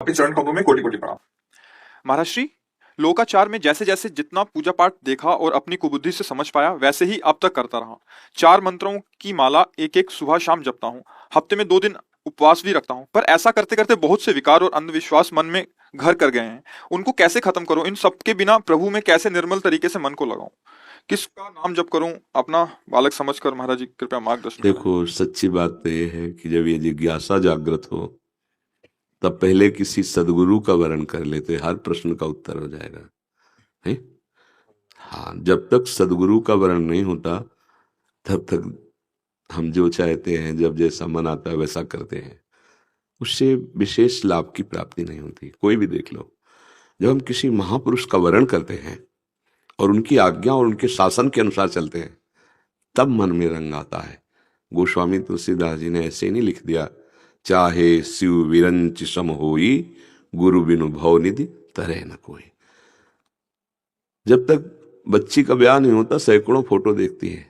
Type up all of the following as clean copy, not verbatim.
आपके चरण कमलों में कोटि कोटि प्रणाम। महाराज श्री, लोकाचार में जैसे जैसे जितना पूजा पाठ देखा और अपनी कुबुद्धि से समझ पाया वैसे ही अब तक करता रहा। 4 मंत्रों की माला एक एक सुबह शाम जपता हूँ। हफ्ते में 2 दिन उपवास भी रखता हूँ, पर ऐसा करते करते बहुत से विकार और अंधविश्वास मन में घर कर गए हैं। उनको कैसे खत्म करूं? इन सब के बिना प्रभु में कैसे निर्मल तरीके से मन को लगाऊं? किसका नाम जप करूं? अपना बालक समझकर महाराज जी कृपया मार्गदर्शन करें। देखो, सच्ची बात तो ये है कि जब ये जिज्ञासा जागृत हो तब पहले किसी सदगुरु का वरण कर लेते, हर प्रश्न का उत्तर हो जाएगा है। हाँ, जब तक सदगुरु का वरण नहीं होता तब तक हम जो चाहते हैं, जब जैसा मन आता है वैसा करते हैं, उससे विशेष लाभ की प्राप्ति नहीं होती। कोई भी देख लो, जब हम किसी महापुरुष का वरण करते हैं और उनकी आज्ञा और उनके शासन के अनुसार चलते हैं, तब मन में रंग आता है। गोस्वामी तुलसीदास जी ने ऐसे ही नहीं लिख दिया, चाहे शिव विरंच सम होई, गुरु बिनु भव निधि तरह न कोई। जब तक बच्ची का ब्याह नहीं होता सैकड़ों फोटो देखती है,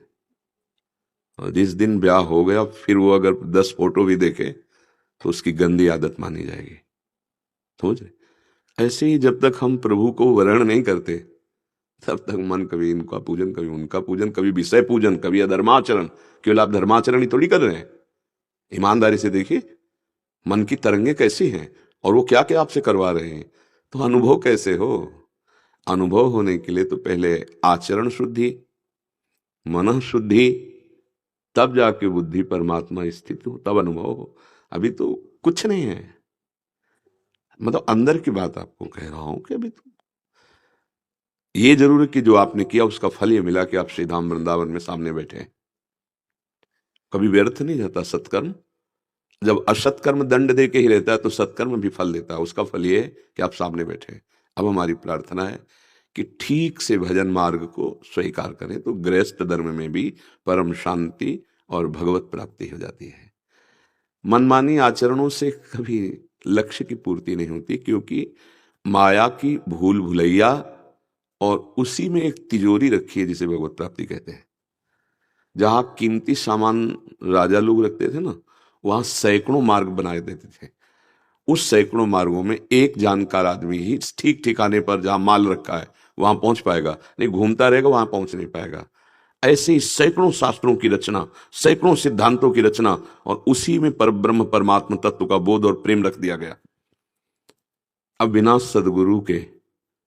और जिस दिन ब्याह हो गया फिर वो अगर 10 फोटो भी देखे तो उसकी गंदी आदत मानी जाएगी। समझ रहे? ऐसे ही जब तक हम प्रभु को वर्ण नहीं करते तब तक मन कभी इनका पूजन, कभी उनका पूजन, कभी विषय पूजन, कभी अधर्माचरण। केवल आप धर्माचरण ही थोड़ी कर रहे हैं। ईमानदारी से देखिए मन की तरंगे कैसी हैं और वो क्या क्या आपसे करवा रहे हैं। तो अनुभव कैसे हो? अनुभव होने के लिए तो पहले आचरण शुद्धि, मन शुद्धि, तब जाके बुद्धि परमात्मा स्थित हो, तब अनुभव हो। अभी तो कुछ नहीं है। मतलब अंदर की बात आपको कह रहा हूं कि अभी तो ये जरूर है कि जो आपने किया उसका फल ये मिला कि आप श्री धाम वृंदावन में सामने बैठे हैं। कभी व्यर्थ नहीं जाता सत्कर्म। जब असत्कर्म दंड दे के ही रहता है तो सत्कर्म भी फल देता है। उसका फल ये है कि आप सामने बैठे हैं। अब हमारी प्रार्थना है कि ठीक से भजन मार्ग को स्वीकार करें तो गृहस्थ धर्म में भी परम शांति और भगवत प्राप्ति हो जाती है। मनमानी आचरणों से कभी लक्ष्य की पूर्ति नहीं होती, क्योंकि माया की भूल भुलैया और उसी में एक तिजोरी रखी है जिसे भगवत प्राप्ति कहते हैं। जहां कीमती सामान राजा लोग रखते थे ना, वहां सैकड़ों मार्ग बनाए देते थे। उस सैकड़ों मार्गों में एक जानकार आदमी ही ठीक ठिकाने पर जहां माल रखा है वहां पहुंच पाएगा, नहीं घूमता रहेगा वहां पहुंच नहीं पाएगा। ऐसे ही सैकड़ों शास्त्रों की रचना, सैकड़ों सिद्धांतों की रचना, और उसी में परब्रह्म परमात्मा तत्व का बोध और प्रेम रख दिया गया। अब बिना सदगुरु के,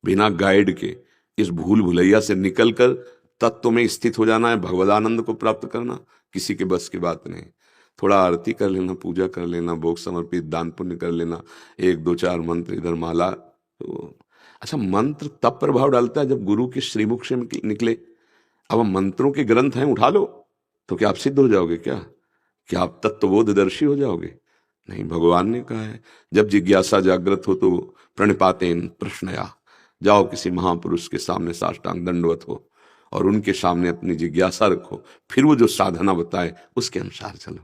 बिना गाइड के इस भूल भुलैया से निकलकर तत्व में स्थित हो जाना है, भगवदानंद को प्राप्त करना किसी के बस की बात नहीं। थोड़ा आरती कर लेना, पूजा कर लेना, भोग समर्पित, दान पुण्य कर लेना, 1 2 4 मंत्र इधर माला। तो अच्छा, मंत्र तब प्रभाव डालता है जब गुरु के श्रीमुख से निकले। अब हम मंत्रों के ग्रंथ हैं उठा लो तो क्या आप सिद्ध हो जाओगे? क्या आप तत्वबोधदर्शी हो जाओगे? नहीं, भगवान ने कहा है जब जिज्ञासा जागृत हो तो प्रणिपातेन प्रश्नया, जाओ किसी महापुरुष के सामने साष्टांग दंडवत हो और उनके सामने अपनी जिज्ञासा रखो, फिर वो जो साधना बताए उसके अनुसार चलो।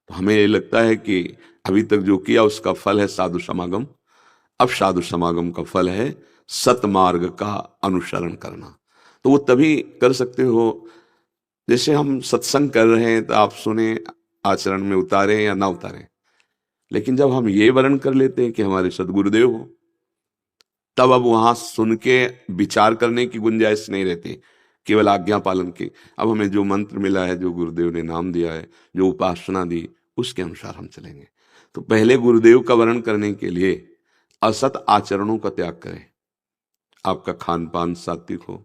तो हमें ये लगता है कि अभी तक जो किया उसका फल है साधु समागम। अब साधु समागम का फल है सतमार्ग का अनुसरण करना। तो वो तभी कर सकते हो जैसे हम सत्संग कर रहे हैं तो आप सुने, आचरण में उतारें या ना उतारें। लेकिन जब हम ये वर्ण कर लेते हैं कि हमारे सदगुरुदेव हो, तब अब वहां सुन के विचार करने की गुंजाइश नहीं रहती, केवल आज्ञा पालन की। अब हमें जो मंत्र मिला है, जो गुरुदेव ने नाम दिया है, जो उपासना दी, उसके अनुसार हम चलेंगे। तो पहले गुरुदेव का वर्ण करने के लिए असत आचरणों का त्याग करें। आपका खान पान सात्विक हो,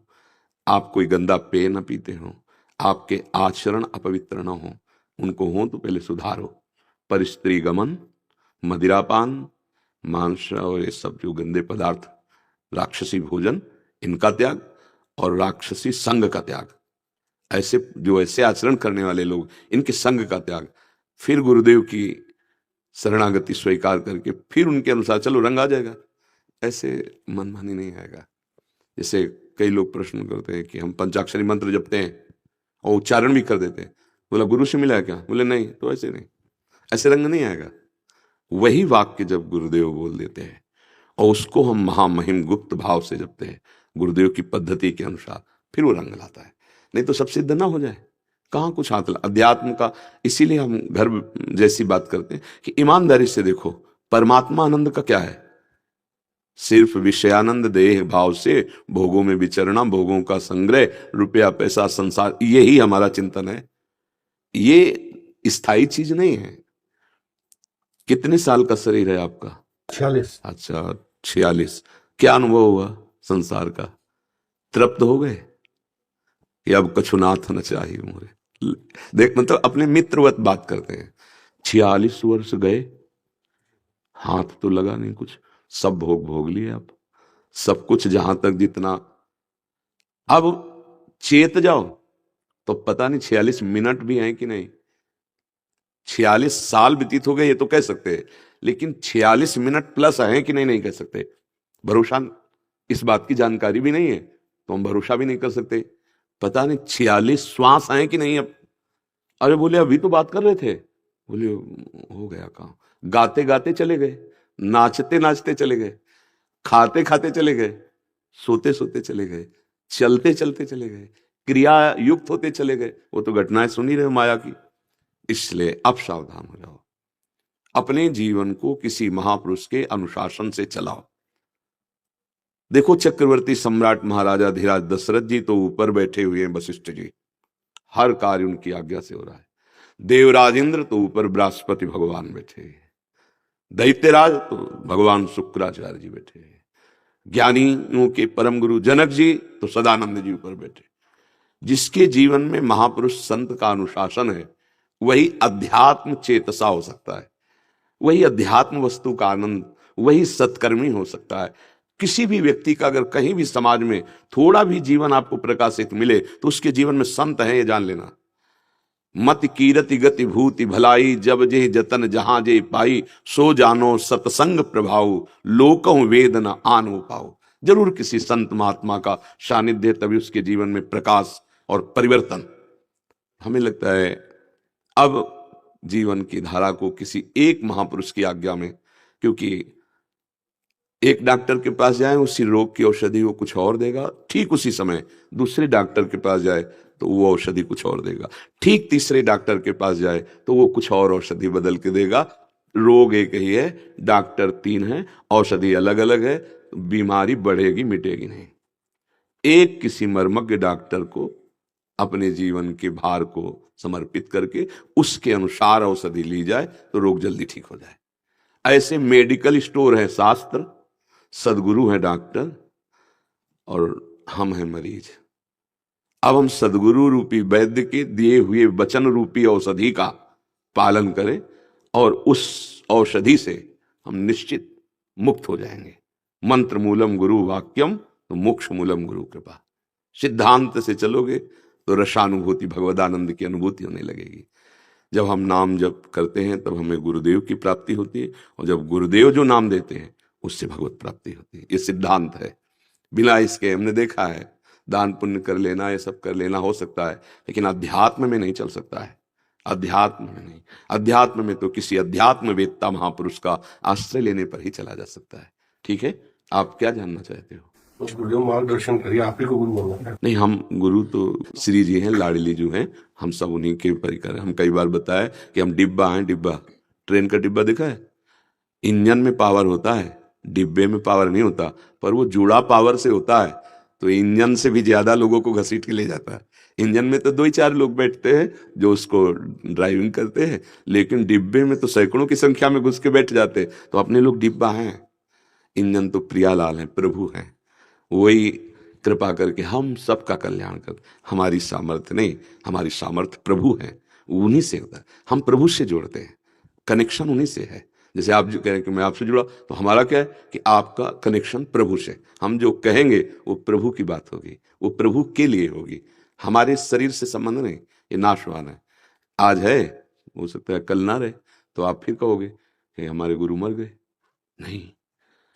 आप कोई गंदा पेय न पीते हो, आपके आचरण अपवित्र न हो, उनको हो तो पहले सुधारो। पर स्त्री गमन, मदिरापान, मांस और ये सब जो गंदे पदार्थ, राक्षसी भोजन, इनका त्याग, और राक्षसी संग का त्याग। ऐसे आचरण करने वाले लोग, इनके संग का त्याग। फिर गुरुदेव की शरणागति स्वीकार करके फिर उनके अनुसार चलो, रंग आ जाएगा। ऐसे मनमानी नहीं आएगा। जैसे कई लोग प्रश्न करते हैं कि हम पंचाक्षरी मंत्र जपते हैं और उच्चारण भी कर देते हैं, बोला गुरु से मिला है क्या? बोले नहीं। तो ऐसे नहीं, ऐसे रंग नहीं आएगा। वही वाक्य जब गुरुदेव बोल देते हैं और उसको हम महामहिम गुप्त भाव से जपते हैं गुरुदेव की पद्धति के अनुसार, फिर वो रंग लाता है। नहीं तो सब सिद्ध ना हो जाए, कहाँ कुछ हाथ अध्यात्म का। इसीलिए हम घर जैसी बात करते हैं कि ईमानदारी से देखो, परमात्मा आनंद का क्या है? सिर्फ विषयानंद देह भाव से भोगों में विचरना, भोगों का संग्रह, रुपया पैसा संसार, यही हमारा चिंतन है। ये स्थायी चीज नहीं है। कितने साल का शरीर है आपका? 46। अच्छा, 46। क्या अनुभव हुआ संसार का? तृप्त हो गए कि अब कछुनाथ न चाहिए मोरे? देख, मतलब अपने मित्रवत बात करते हैं। 46 वर्ष गए, हाथ तो लगा नहीं कुछ, सब भोग भोग लिए आप, सब कुछ, जहां तक जितना। अब चेत जाओ तो पता नहीं 46 मिनट भी हैं कि नहीं। 46 साल व्यतीत हो गए ये तो कह सकते हैं, लेकिन 46 मिनट प्लस हैं कि नहीं, नहीं कह सकते। भरोसा, इस बात की जानकारी भी नहीं है तो हम भरोसा भी नहीं कर सकते। पता नहीं 46 श्वास आए कि नहीं। अब अरे बोले अभी तो बात कर रहे थे, बोले हो गया काम। गाते गाते चले गए, नाचते नाचते चले गए, खाते खाते चले गए, सोते सोते चले गए, चलते चलते चले गए, क्रिया युक्त होते चले गए। वो तो घटनाएं सुनी रहे माया की। इसलिए अब सावधान हो जाओ, अपने जीवन को किसी महापुरुष के अनुशासन से चलाओ। देखो, चक्रवर्ती सम्राट महाराजा धीराज दशरथ जी तो ऊपर बैठे हुए हैं, वशिष्ठ जी, हर कार्य उनकी आज्ञा से हो रहा है। देवराजेंद्र तो ऊपर बृहस्पति भगवान बैठे हैं, दैत्यराज तो भगवान शुक्राचार्य जी बैठे हैं, ज्ञानियों के परम गुरु जनक जी तो सदानंद जी ऊपर बैठे। जिसके जीवन में महापुरुष संत का अनुशासन है वही अध्यात्म चेतसा हो सकता है, वही अध्यात्म वस्तु का आनंद, वही सत्कर्मी हो सकता है। किसी भी व्यक्ति का अगर कहीं भी समाज में थोड़ा भी जीवन आपको प्रकाशित मिले तो उसके जीवन में संत है, ये जान लेना। मत कीरति गति भूति भलाई, जब जे जतन जहां जे पाई, सो जानो सत्संग प्रभाव, लोकं वेद न आनो पाओ। जरूर किसी संत महात्मा का सानिध्य, तभी उसके जीवन में प्रकाश और परिवर्तन। हमें लगता है अब जीवन की धारा को किसी एक महापुरुष की आज्ञा में, क्योंकि एक डॉक्टर के पास जाए उसी रोग की औषधि वो कुछ और देगा, ठीक उसी समय दूसरे डॉक्टर के पास जाए तो वो औषधि कुछ और देगा, ठीक तीसरे डॉक्टर के पास जाए तो वो कुछ और औषधि बदल के देगा। रोग एक ही है, डॉक्टर 3 है, औषधि अलग अलग है, बीमारी बढ़ेगी मिटेगी नहीं। एक किसी मर्मज्ञ डॉक्टर को अपने जीवन के भार को समर्पित करके उसके अनुसार औषधि ली जाए तो रोग जल्दी ठीक हो जाए। ऐसे मेडिकल स्टोर है शास्त्र, सदगुरु है डॉक्टर, और हम हैं मरीज। अब हम सदगुरु रूपी वैद्य के दिए हुए वचन रूपी औषधि का पालन करें और उस औषधि से हम निश्चित मुक्त हो जाएंगे। मंत्र मूलम गुरु वाक्यम तो मोक्ष मूलम गुरु कृपा। सिद्धांत से चलोगे तो रसानुभूति, भगवदानंद की अनुभूति होने लगेगी। जब हम नाम जप करते हैं तब हमें गुरुदेव की प्राप्ति होती है, और जब गुरुदेव जो नाम देते हैं उससे भगवत प्राप्ति होती है। ये सिद्धांत है। बिना इसके हमने देखा है दान पुण्य कर लेना, ये सब कर लेना हो सकता है, लेकिन अध्यात्म में नहीं चल सकता है। अध्यात्म में नहीं, अध्यात्म में तो किसी अध्यात्म वेत्ता महापुरुष का आश्रय लेने पर ही चला जा सकता है। ठीक है, आप क्या जानना चाहते हो? गुरुदेव मार्गदर्शन करिए, आप ही को गुरु मानना है। नहीं, हम गुरु तो श्री जी हैं, लाडली जी हैं, हम सब उन्हीं के परिकर हैं। हम कई बार बताया कि हम डिब्बा हैं। डिब्बा, ट्रेन का डिब्बा देखा है? इंजन में पावर होता है, डिब्बे में पावर नहीं होता, पर वो जुड़ा पावर से होता है, तो इंजन से भी ज्यादा लोगों को घसीट के ले जाता है। इंजन में तो 2-4 लोग बैठते हैं जो उसको ड्राइविंग करते हैं, लेकिन डिब्बे में तो सैकड़ों की संख्या में घुस के बैठ जाते हैं। तो अपने लोग डिब्बा हैं, इंजन तो प्रियालाल हैं, प्रभु हैं। वही कृपा करके हम सबका कल्याण कर। हमारी सामर्थ्य नहीं, हमारी सामर्थ्य प्रभु है, उन्हीं से होता है। हम प्रभु से जोड़ते हैं, कनेक्शन उन्हीं से है। जैसे आप जो कह रहे हैं कि मैं आपसे जुड़ा, तो हमारा क्या है कि आपका कनेक्शन प्रभु से। हम जो कहेंगे वो प्रभु की बात होगी, वो प्रभु के लिए होगी, हमारे शरीर से संबंध नहीं। ये नाशवान है, आज है, हो सकता है कल ना रहे, तो आप फिर कहोगे कि हमारे गुरु मर गए। नहीं,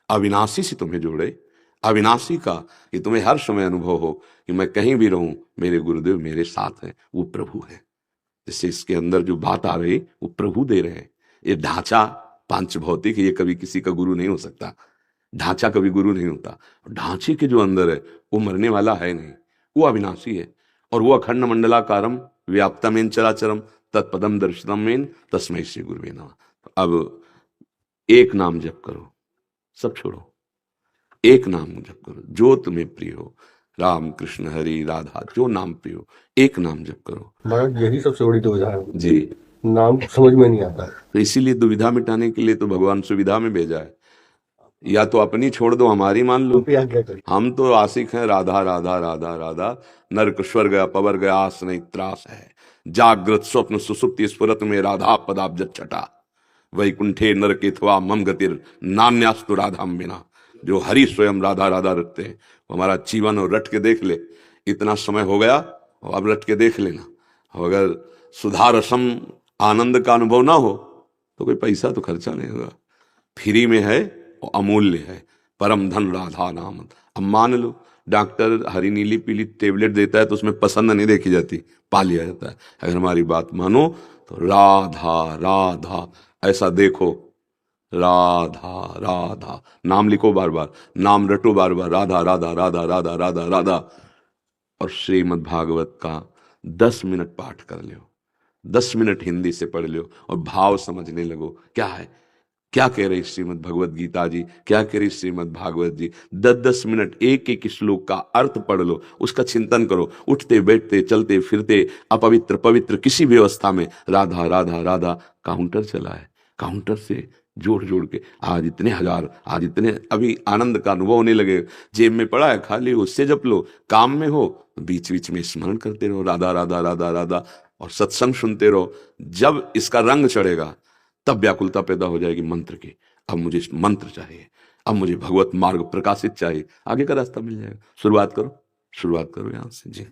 अविनाशी से तुम्हें जोड़े, अविनाशी का कि तुम्हें हर समय अनुभव हो कि मैं कहीं भी रहूं मेरे गुरुदेव मेरे साथ हैं, वो प्रभु है। जैसे इसके अंदर जो बात आ रही वो प्रभु दे रहे हैं। ये ढांचा पांच भौतिक, ये कभी किसी का गुरु नहीं हो सकता। ढांचा कभी गुरु नहीं होता। ढांचे के जो अंदर है वो मरने वाला है नहीं, वो अविनाशी है। और वो अखंड मंडलाकारम व्याप्तमेन चराचरम तत्पदम दर्शनमेन तस्मै श्री गुरुवे नमः। अब एक नाम जप करो, सब छोड़ो। एक नाम जप करो जो तुम्हें प्रिय हो, राम कृष्ण हरि राधा, जो नाम प्रिय हो, एक नाम जप करो। महाराज यही सबसे बड़ी दुविधा है, जी, नाम समझ में नहीं आता है। तो इसीलिए दुविधा मिटाने के लिए तो भगवान सुविधा में भेजा है। या तो अपनी छोड़ दो, हमारी मान लो। तो क्या क्या करें? हम तो आशिक हैं राधा राधा राधा राधा, नरक स्वर्ग गया पवर गया आस नहीं त्रास है, जागृत स्वप्न सुसुप्ति स्फुरत में राधा पदाब्ज छटा, वैकुंठे नरकेथवा मम गतिर नान्यास्तु राधाम बिना। जो हरि स्वयं राधा राधा रखते हैं वो हमारा जीवन और रट के देख ले। इतना समय हो गया अब रट के देख लेना। अगर सुधारसम आनंद का अनुभव ना हो तो कोई पैसा तो खर्चा नहीं होगा, फ्री में है और अमूल्य है, परम धन राधा नाम। अब मान लो डॉक्टर हरी नीली पीली टेबलेट देता है तो उसमें पसंद नहीं देखी जाती, पा लिया जाता है। अगर हमारी बात मानो तो राधा राधा ऐसा देखो, राधा राधा नाम लिखो बार बार, नाम रटो बार बार, राधा राधा राधा राधा राधा राधा, और श्रीमद् भागवत का 10 मिनट पाठ कर लो, 10 मिनट हिंदी से पढ़ लो और भाव समझने लगो। क्या है, क्या कह रही श्रीमद् भगवत गीता जी, क्या कह रही श्रीमद् भागवत जी। 10-10 मिनट एक एक श्लोक का अर्थ पढ़ लो, उसका चिंतन करो। उठते बैठते चलते फिरते अपवित्र पवित्र किसी भी अवस्था में राधा राधा राधा काउंटर चला है, काउंटर से जोड़ जोड़ के आज इतने हजार, आज इतने, अभी आनंद का अनुभव होने लगे। जेब में पड़ा है खाली, उससे जप लो। काम में हो बीच बीच में स्मरण करते रहो राधा राधा राधा राधा, और सत्संग सुनते रहो। जब इसका रंग चढ़ेगा तब व्याकुलता पैदा हो जाएगी मंत्र की। अब मुझे मंत्र चाहिए, अब मुझे भगवत मार्ग प्रकाशित चाहिए, आगे का रास्ता मिल जाएगा। शुरुआत करो, शुरुआत करो यहाँ से। जी।